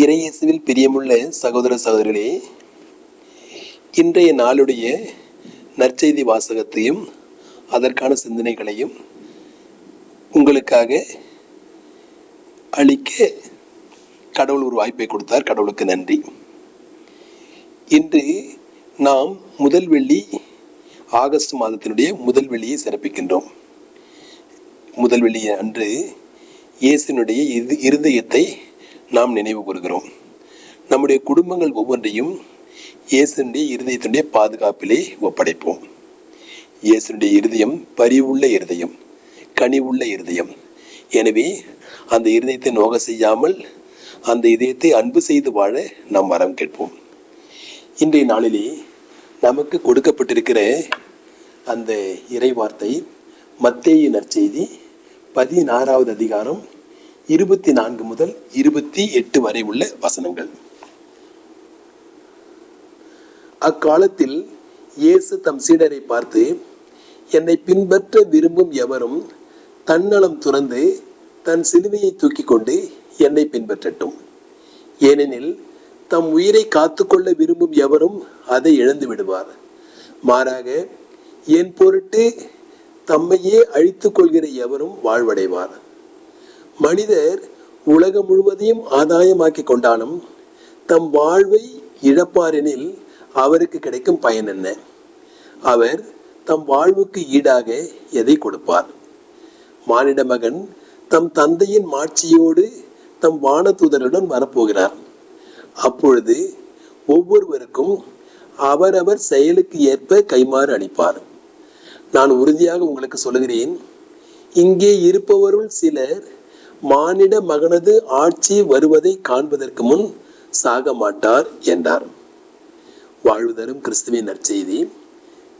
இறையேசுவில் பிரியமுள்ள சகோதர சகோதரிகளே, இன்றைய நாளுடைய நற்செய்தி வாசகத்தையும் அதற்கான சிந்தனைகளையும் உங்களுக்காக அளிக்க கடவுள் ஒரு வாய்ப்பை கொடுத்தார். கடவுளுக்கு நன்றி. இன்று நாம் முதல் வெள்ளி, ஆகஸ்ட் மாதத்தினுடைய முதல் வெள்ளியை சிறப்பிக்கின்றோம். முதல் வெள்ளி அன்று இயேசுனுடைய இருதயத்தை நாம் நினைவு கூறுகிறோம். நம்முடைய குடும்பங்கள் ஒவ்வொன்றையும் இயேசுனுடைய இருதயத்தினுடைய பாதுகாப்பிலே ஒப்படைப்போம். இயேசுனுடைய இருதயம் பரிவுள்ள இருதயம், கனிவுள்ள இருதயம். எனவே அந்த இருதயத்தை நோக செய்யாமல் அந்த இதயத்தை அன்பு செய்து வாழ நாம் வரம் கேட்போம். இன்றைய நாளிலே நமக்கு கொடுக்கப்பட்டிருக்கிற அந்த இறை வார்த்தை மத்தேயு நற்செய்தி 16வது அதிகாரம் 24 முதல் 28 வரை உள்ள வசனங்கள். அக்காலத்தில் இயேசு தம் சீடரை பார்த்து, என்னை பின்பற்ற விரும்பும் எவரும் தன்னலம் துறந்து தன் சிலுவையை தூக்கி கொண்டு என்னை பின்பற்றட்டும். ஏனெனில் தம் உயிரை காத்துக்கொள்ள விரும்பும் எவரும் அதை இழந்து விடுவார். மாறாக என் பொருட்டு தம்மையே அழித்துக் கொள்கிற எவரும் வாழ்வடைவார். மனிதர் உலகம் முழுவதையும் ஆதாயமாக்கி கொண்டாலும் தம் வாழ்வை இழப்பாரெனில் அவருக்கு கிடைக்கும் பயன் என்ன? அவர் தம் வாழ்வுக்கு ஈடாக எதை கொடுப்பார்? மானிட மகன் தம் தந்தையின் மாட்சியோடு தம் வானதூதருடன் வரப்போகிறார். அப்பொழுது ஒவ்வொருவருக்கும் அவரவர் செயலுக்கு ஏற்ப கைமாறு அளிப்பார். நான் உறுதியாக உங்களுக்கு சொல்லுகிறேன், இங்கே இருப்பவருள் சிலர் மானிட மகனது ஆட்சி வருவதை காண்பதற்கு முன் சாக மாட்டார் என்றார். வாழ்வு தரும் கிறிஸ்துவின் நற்செய்தி.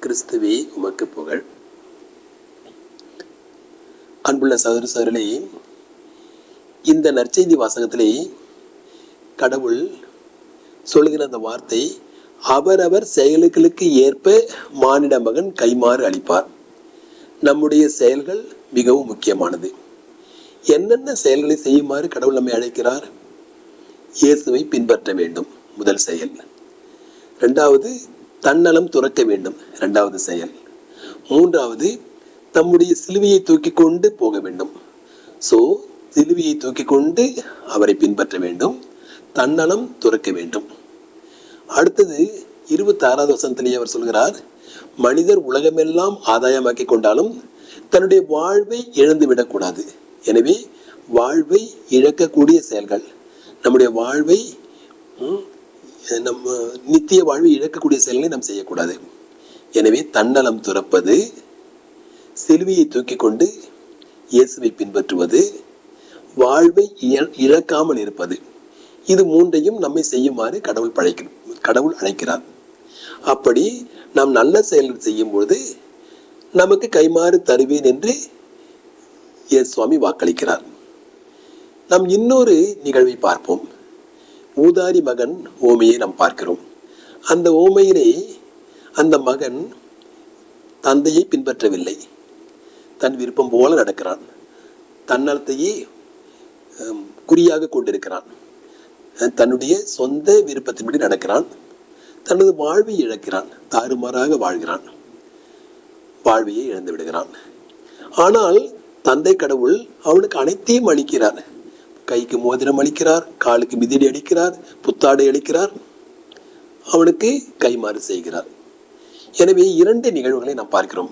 கிறிஸ்துவே உமக்கு புகழ். அன்புள்ள சகோதர சகோதரிகளே, இந்த நற்செய்தி வாசகத்திலே கடவுள் சொல்லுகிற அந்த வார்த்தை, அவரவர் செயல்களுக்கு ஏற்ப மானிட மகன் கைமாறு அளிப்பார். நம்முடைய செயல்கள் மிகவும் முக்கியமானது. என்னென்ன செயல்களை செய்யுமாறு கடவுள் நம்மை அழைக்கிறார்? இயேசுவை பின்பற்ற வேண்டும், முதல் செயல். இரண்டாவது, தன்னலம் துறக்க வேண்டும், இரண்டாவது செயல். மூன்றாவது, தம்முடைய சிலுவையை தூக்கி கொண்டு போக வேண்டும். சிலுவையை தூக்கி கொண்டு அவரை பின்பற்ற வேண்டும், தன்னலம் துறக்க வேண்டும். அடுத்தது 26வது வசனத்திலேயே அவர் சொல்கிறார், மனிதர் உலகமெல்லாம் ஆதாயமாக்கி கொண்டாலும் தன்னுடைய வாழ்வை இழந்து விடக்கூடாது. எனவே வாழ்வை இழக்கக்கூடிய செயல்கள், நம்முடைய வாழ்வை நித்திய வாழ்வை இழக்கக்கூடிய செயல்களை நாம் செய்யக்கூடாது. எனவே தன்னலம் துறப்பது, சிலுவையை தூக்கி கொண்டு இயேசுவை பின்பற்றுவது, வாழ்வை இழக்காமல் இருப்பது, இது மூன்றையும் நம்மை செய்யுமாறு கடவுள் அழைக்கிறார். அப்படி நாம் நல்ல செயல்கள் செய்யும் பொழுது நமக்கு கைமாறு தருவேன் என்று இயேசு சுவாமி வாக்களிக்கிறார். நாம் இன்னொரு நிகழ்வை பார்ப்போம். ஊதாரி மகன் ஓமையை நாம் பார்க்கிறோம். அந்த ஓமையிலே அந்த மகன் தந்தையை பின்பற்றவில்லை, தன் விருப்பம் போல நடக்கிறான், தன்னலத்தையே குறியாக கொண்டிருக்கிறான், தன்னுடைய சொந்த விருப்பத்தின்படி நடக்கிறான், தனது வாழ்வை இழக்கிறான், தாறுமாறாக வாழ்கிறான், வாழ்வையை இழந்து விடுகிறான். ஆனால் தந்தை கடவுள் அவனுக்கு அனைத்தையும் அளிக்கிறார். கைக்கு மோதிரம் அளிக்கிறார், காலுக்கு மிதிடி அளிக்கிறார், புத்தாடை அளிக்கிறார், அவனுக்கு கைமாறு செய்கிறார். எனவே 2 நிகழ்வுகளை நாம் பார்க்கிறோம்.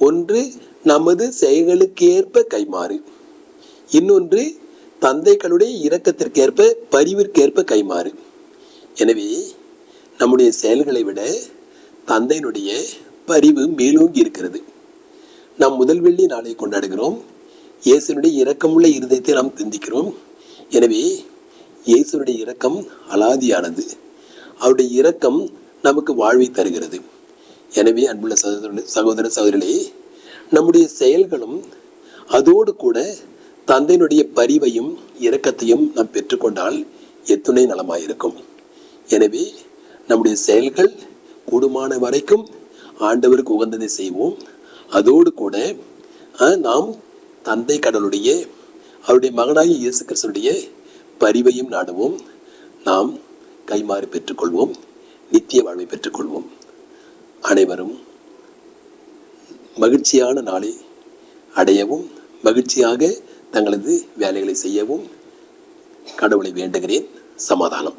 ஒன்று நமது செயல்களுக்கேற்ப கைமாறு, இன்னொன்று தந்தைகளுடைய இரக்கத்திற்கேற்ப பரிவிற்கேற்ப கைமாறு. எனவே நம்முடைய செயல்களை விட தந்தையினுடைய பரிவு மேலோங்கி இருக்கிறது. நாம் முதல் வெள்ளி நாளை கொண்டாடுகிறோம். இயேசுனுடைய இரக்கமுள்ள இருதயத்தை நாம் சிந்திக்கிறோம். எனவே இயேசுனுடைய இரக்கம் அலாதியானது. அவருடைய இரக்கம் நமக்கு வாழ்வை தருகிறது. எனவே அன்புள்ள சகோதர சகோதரிகளே, நம்முடைய செயல்களும் அதோடு கூட தந்தையினுடைய பரிவையும் இரக்கத்தையும் நாம் பெற்றுக்கொண்டால் எத்துணை நலமாயிருக்கும். எனவே நம்முடைய செயல்கள் கூடுமான வரைக்கும் ஆண்டவருக்கு உகந்ததை செய்வோம். அதோடு கூட நாம் தந்தை கடவுளுடைய அவருடைய மகனாகிய இயேசு கிறிஸ்துடைய பரிவையும் நாடுவோம். நாம் கைமாறு பெற்றுக்கொள்வோம், நித்திய வாழ்வை பெற்றுக்கொள்வோம். அனைவரும் மகிழ்ச்சியான நாளை அடையவும், மகிழ்ச்சியாக தங்களது வேலைகளை செய்யவும் கடவுளை வேண்டுகிறேன். சமாதானம்.